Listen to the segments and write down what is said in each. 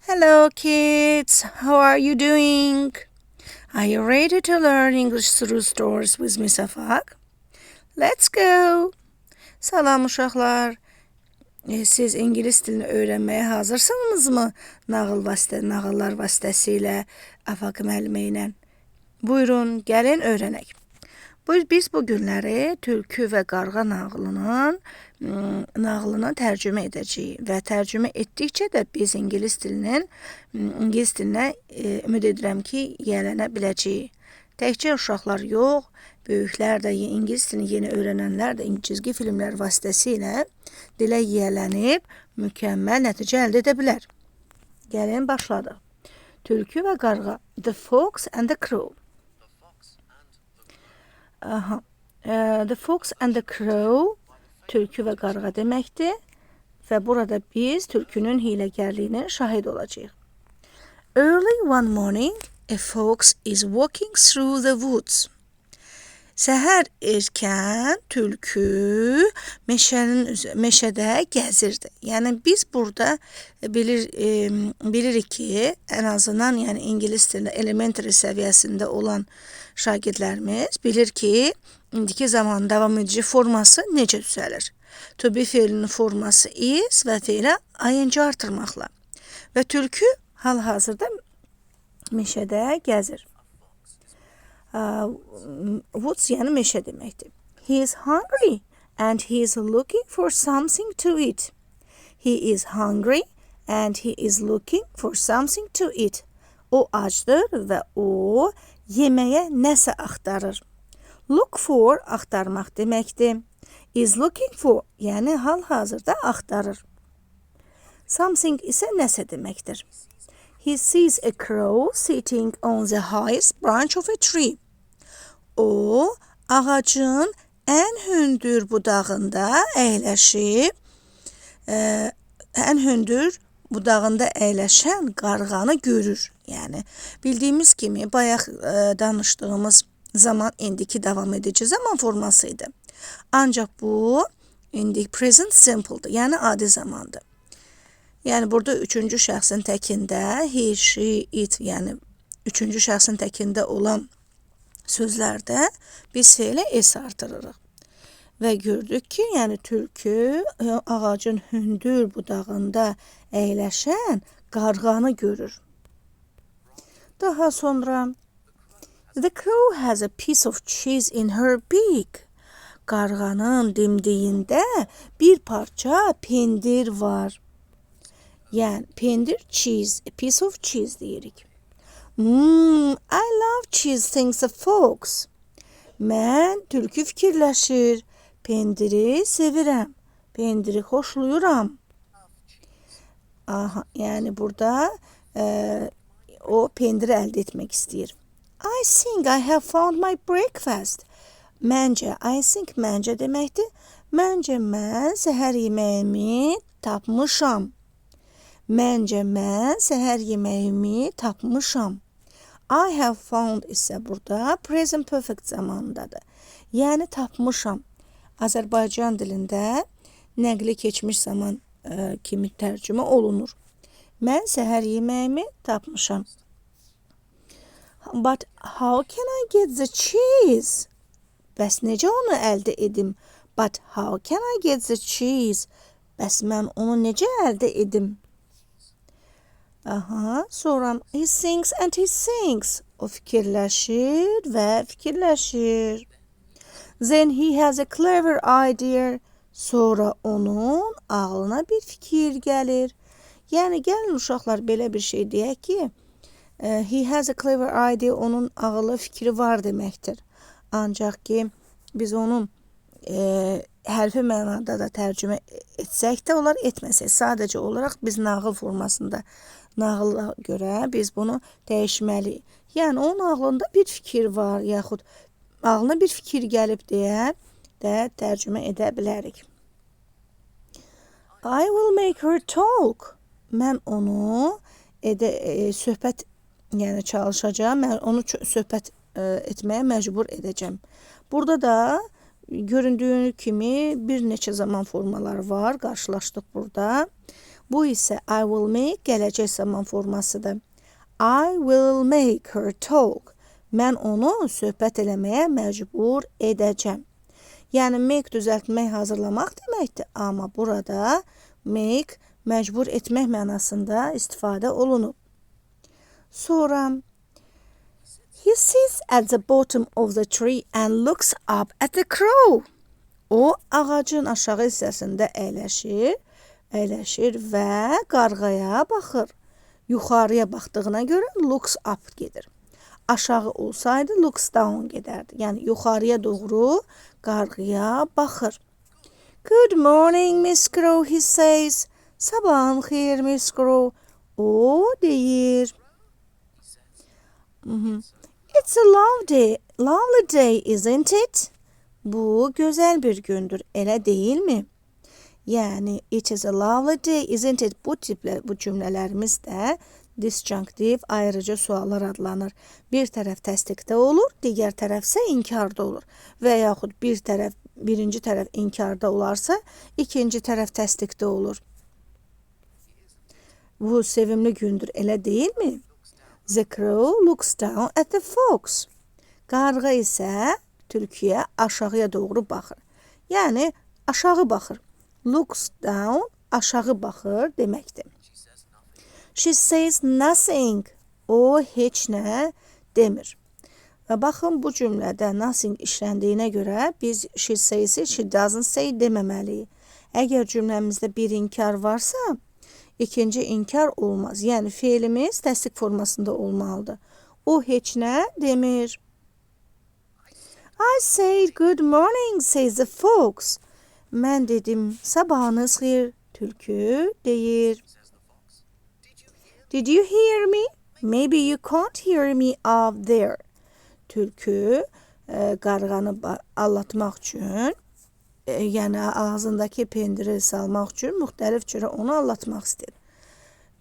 Hello, kids. How are you doing? Are you ready to learn English through stories with Miss Afaq? Let's go. Salam uşaqlar. Siz ingilis dilini öyrənməyə hazırsınızmı? Nağıllar vasitəsilə Afaq müəllimə ilə. Buyurun, gəlin öyrənək. Biz bu günləri Tülkü və Qarğa nağılını tərcümə edəcəyik və tərcümə etdikcə də biz ingilis dilinə ümid edirəm ki, yiyələnə biləcəyik. Təkcə uşaqlar yox, böyüklər də, ingilis dilini yeni öyrənənlər də cizgi filmlər vasitəsilə dilə yiyələnib mükəmməl nəticə əldə edə bilər. Gəlin başladıq. Tülkü və Qarğa, The Fox and the Crow. The Fox and the Crow Tülkü və Qarğa deməkdir və burada biz tülkünün hiyləgərliyinə şahid olacağıq. Early one morning, a fox is walking through the woods. Səhər erkən tülkü meşədə gəzirdi. Yəni biz burada bilirik ki, ən azından yəni ingilis dilində elementary səviyyəsində olan şagirdlərimiz bilir ki, indiki zaman davam edici forması necə düzəlir. To be fe'linin forması is və fe'lə ing artırmaqla. Və tülkü hal-hazırda meşədə gəzir. Woods yəni meşə deməkdir. He is hungry and he is looking for something to eat. He is hungry and he is looking for something to eat. O acdır və o yeməyə nəsə axtarır. Look for axtarmaq deməkdir. Is looking for yəni hal-hazırda axtarır. Something isə nəsə deməkdir. He sees a crow sitting on the highest branch of a tree. O, ağacın ən hündür budağında əyləşən qarğanı görür. Yəni, bildiyimiz kimi, bayaq danışdığımız zaman indiki davam edici zaman formasıydı. Ancaq bu, indi present simple'dır, yəni adi zamandır. Yəni, burada üçüncü şəxsin təkində, he, she, it, yəni üçüncü şəxsin təkində olan sözlərdə biz fe'lə s artırırıq. Və gördük ki, yəni tülkü ağacın hündür budağında əyləşən qarğanı görür. Daha sonra, The crow has a piece of cheese in her beak. Qarğanın dimdiyində bir parça pendir var. Yəni, pendir, cheese, a piece of cheese deyirik. I love cheese, thinks the fox. Mən tülkü fikirləşir. Pendiri sevirəm. Pendiri xoşluyuram. Yəni burada o pendiri əldə etmək istəyir. I think I have found my breakfast. Məncə, I think məncə deməkdir. Məncə mən səhər yeməyimi tapmışam. Məncə mən səhər yeməyimi tapmışam. I have found isə burada present perfect zamanındadır. Yəni tapmışam. Azərbaycan dilində nəqli keçmiş zaman kimi tərcümə olunur. Mən səhər yeməyimi tapmışam. But how can I get the cheese? Bəs necə onu əldə edim? But how can I get the cheese? Bəs mən onu necə əldə edim? Sonra he thinks and he thinks. O fikirləşir və fikirləşir. Then he has a clever idea. Sonra onun ağlına bir fikir gəlir. Yəni, gəlin uşaqlar belə bir şey deyək ki, he has a clever idea, onun ağıllı fikri var deməkdir. Ancaq ki, biz onun hərfi mənada da tərcümə etsək də olar, etməsək. Sadəcə olaraq biz nağıl formasında, nağıla görə biz bunu dəyişməliyik. Yəni, onun ağlında bir fikir var, yaxud ağlına bir fikir gəlib deyə də tərcümə edə bilərik. I will make her talk. Mən onu söhbət, yəni çalışacağım, mən onu söhbət etməyə məcbur edəcəm. Burada da göründüyü kimi bir neçə zaman formaları var, qarşılaşdıq burada. Bu isə I will make gələcək zaman formasıdır. I will make her talk. Mən onu söhbət eləməyə məcbur edəcəm. Yəni make düzəltmək, hazırlamaq deməkdir. Amma burada make məcbur etmək mənasında istifadə olunub. Sonra he sits at the bottom of the tree and looks up at the crow. O ağacın aşağı hissəsində əyləşir və qarğaya baxır. Yuxarıya baxdığına görə looks up gedir. Aşağı olsaydı looks down gedərdi. Yəni yuxarıya doğru qarğaya baxır. Good morning, Miss Crow, he says. Sabahın xeyir, Miss Crow. O deyir. It's a lovely day, isn't it? Bu gözəl bir gündür, elə deyilmi? Yəni, it is a lovely day, isn't it? Bu cümlələrimiz də disjunctive ayrıca suallar adlanır. Bir tərəf təsdiqdə olur, digər tərəf isə inkarda olur. Və yaxud birinci tərəf inkarda olarsa, ikinci tərəf təsdiqdə olur. Bu sevimli gündür, elə deyilmi? The crow looks down at the fox. Qarğa isə tülküyə aşağıya doğru baxır. Yəni, aşağı baxır. Looks down, aşağı baxır deməkdir. She says nothing. O heç nə demir. Baxın, bu cümlədə nothing işləndiyinə görə biz she says-i she doesn't say deməməliyik. Əgər cümləmizdə bir inkar varsa, ikinci inkar olmaz. Yəni, feilimiz təsdiq formasında olmalıdır. O heç nə demir. I said good morning, says the fox. Mən dedim, sabahınız xeyir, tülkü deyir. Did you hear me? Maybe you can't hear me up there. Tülkü qarğanı allatmaq üçün, yəni ağzındakı pendiri salmaq üçün müxtəlif cürə onu allatmaq istəyir.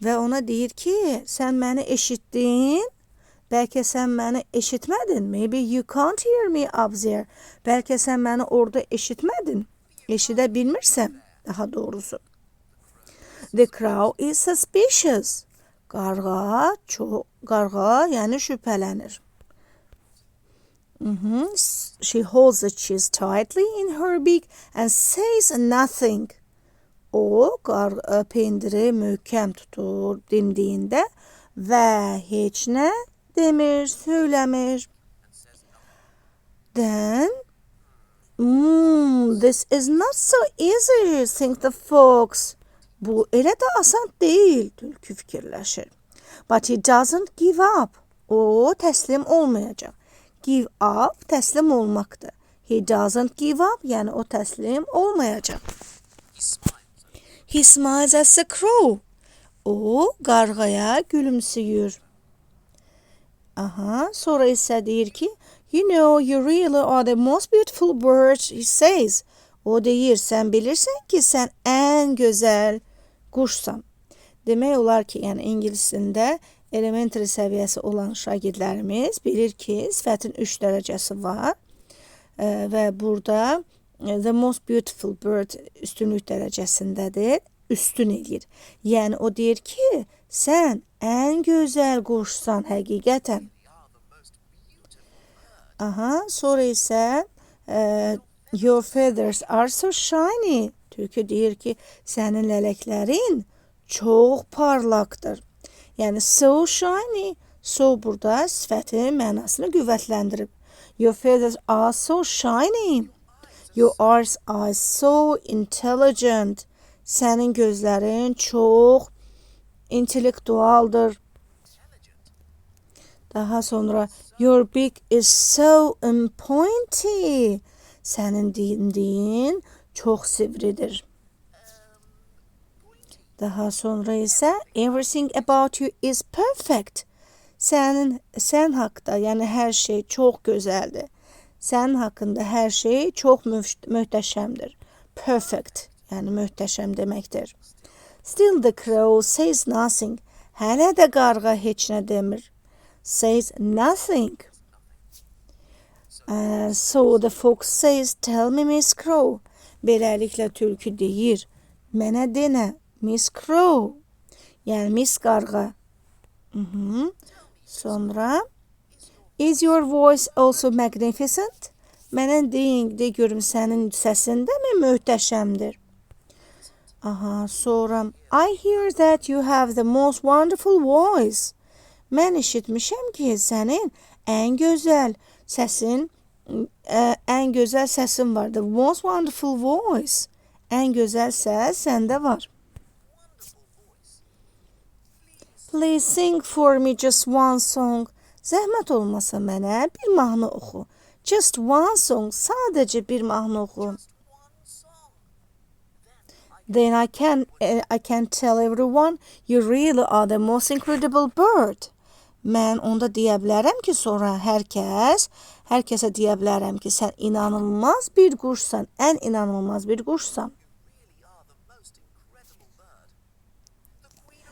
Və ona deyir ki, sən məni eşitdin, bəlkə sən məni eşitmədin. Maybe you can't hear me up there. Bəlkə sən məni orada eşitmədin. Eşidə bilmirsən, daha doğrusu. The crow is suspicious. Qarğa yəni şübhələnir. She holds the cheese tightly in her beak and says nothing. O pendiri möhkəm tutur dimdiyində və heç nə demir, söyləmir. Then, this is not so easy, thinks the fox. Bu elə də asan deyil, tülkü fikirləşir. But he doesn't give up. O təslim olmayacaq. Give up təslim olmaqdır. He doesn't give up, yəni o təslim olmayacaq. He smiles at the crow. O qarğaya gülümsüyür. Sonra isə deyir ki, you know, you really are the most beautiful bird, he says. O deyir, sən bilirsən ki, sən ən gözəl quşsan. Demək olar ki, yəni ingilisində elementary səviyyəsi olan şagirdlərimiz bilir ki, sifətin 3 dərəcəsi var və burada the most beautiful bird üstünlük dərəcəsindədir, üstün eləyir. Yəni o deyir ki, sən ən gözəl quşsan həqiqətən. Sonra isə your feathers are so shiny. Tülkü deyir ki, sənin lələklərin çox parlaqdır. Yəni so shiny, so burada sifətin mənasını qüvvətləndirib. Your feathers are so shiny. Your eyes are so intelligent. Sənin gözlərin çox intellektualdır. Daha sonra your beak is so pointy. Sənin dimdiyin çox sivridir. Daha sonra isə everything about you is perfect. Sən haqqında, yəni hər şey çox gözəldir. Sənin haqqında hər şey çox möhtəşəmdir. Perfect, yəni möhtəşəm deməkdir. Still the crow says nothing. Hələ də qarğa heç nə demir. Says nothing. So the fox says, tell me, Miss Crow. Beləliklə tülkü deyir, mənə denə, Miss Crow. Yəni Miss Qarğa. Mhm. Sonra is your voice also magnificent? Mənə deyin, de görüm sənin səsin də mi möhtəşəmdir? Aha, sonra I hear that you have the most wonderful voice. Mən eşitmişəm ki, sənin ən gözəl səsin, ən gözəl səsin var. The most wonderful voice. Ən gözəl səs səndə var. Please sing for me just one song. Zəhmət olmasa mənə bir mahnı oxu. Just one song. Sadəcə bir mahnı oxu. Then I can tell everyone you really are the most incredible bird. Mən onda deyə bilərəm ki, sonra hər kəsə deyə bilərəm ki, sən inanılmaz bir quşsan, ən inanılmaz bir quşsan.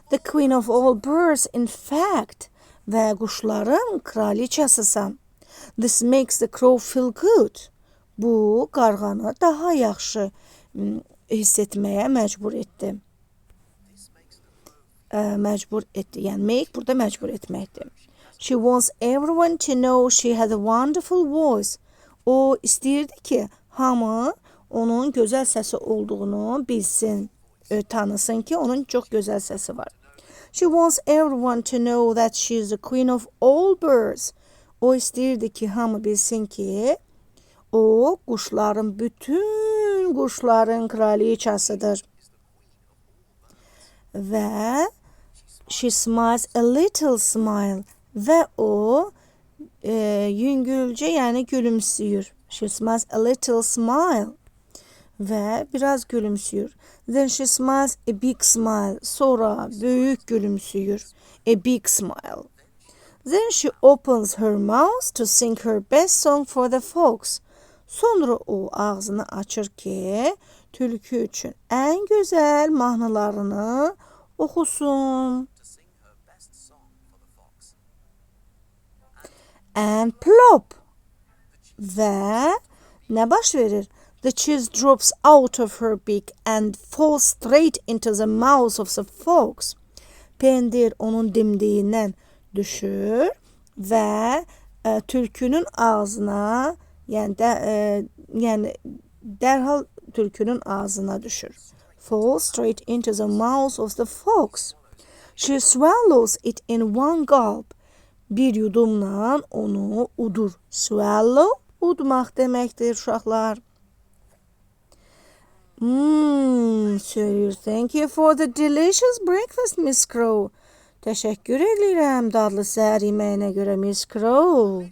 The queen of all birds, in fact, və quşların kraliçasısan. This makes the crow feel good. Bu, qarğanı daha yaxşı hiss etməyə məcbur etdi. Yəni make burada məcbur etməkdir. She wants everyone to know she has a wonderful voice. O istəyirdi ki, hamı onun gözəl səsi olduğunu bilsin, tanısın ki, onun çox gözəl səsi var. She wants everyone to know that she is the queen of all birds. O istəyirdi ki, hamı bilsin ki, o bütün quşların kraliçasıdır. Və she smiles a little smile. Və o yüngülcə, yəni gülümsüyür. She smiles a little smile. Və biraz gülümsüyür. Then she smiles a big smile. Sonra böyük gülümsüyür. A big smile. Then she opens her mouth to sing her best song for the fox. Sonra o ağzını açır ki, tülkü üçün ən gözəl mahnılarını oxusun. And plop. Və nə baş verir? The cheese drops out of her beak and falls straight into the mouth of the fox. Pendir onun dimdiyindən düşür və tülkünün ağzına, yəni dərhal tülkünün ağzına düşür. Falls straight into the mouth of the fox. She swallows it in one gulp. Bir yudumla onu udur. Swallow, udmaq deməkdir uşaqlar. Söylüyor. Thank you for the delicious breakfast, Miss Crow. Təşəkkür edirəm dadlı səhər yeməyinə görə, Miss Crow.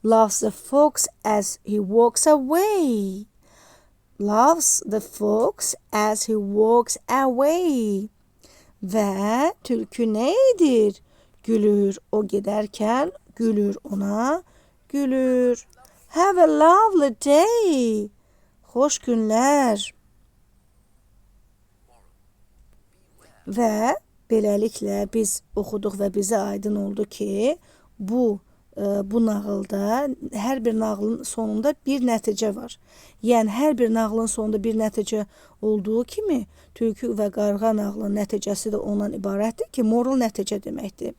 Laughs the fox as he walks away. Laughs the fox as he walks away. Və tülkü nə edir? Gülür. O gedərkən gülür ona, gülür. Have a lovely day. Xoş günlər. Və beləliklə biz oxuduq və bizə aydın oldu ki, bu nağılda hər bir nağılın sonunda bir nəticə var. Yəni hər bir nağılın sonunda bir nəticə olduğu kimi, tülkü və qarğa nağılının nəticəsi də ondan ibarətdir ki, moral nəticə deməkdir.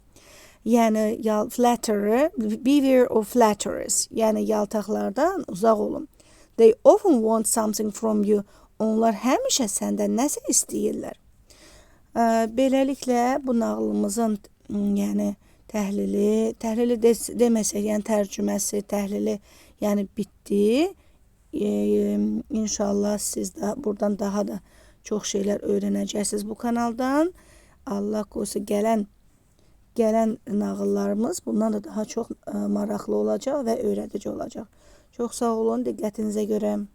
Yəni flatterer, beware of flatterers. Yəni yaltaqlardan uzaq olun. They often want something from you. Onlar həmişə səndən nəsə istəyirlər. Beləliklə bu nağılımızın yəni təhlili deməsək, yəni tərcüməsi, təhlili yəni bitdi. İnşallah siz də buradan daha da çox şeylər öyrənəcəksiniz bu kanaldan. Allah qoysa gələn nağıllarımız bundan da daha çox maraqlı olacaq və öyrədici olacaq. Çox sağ olun diqqətinizə görə.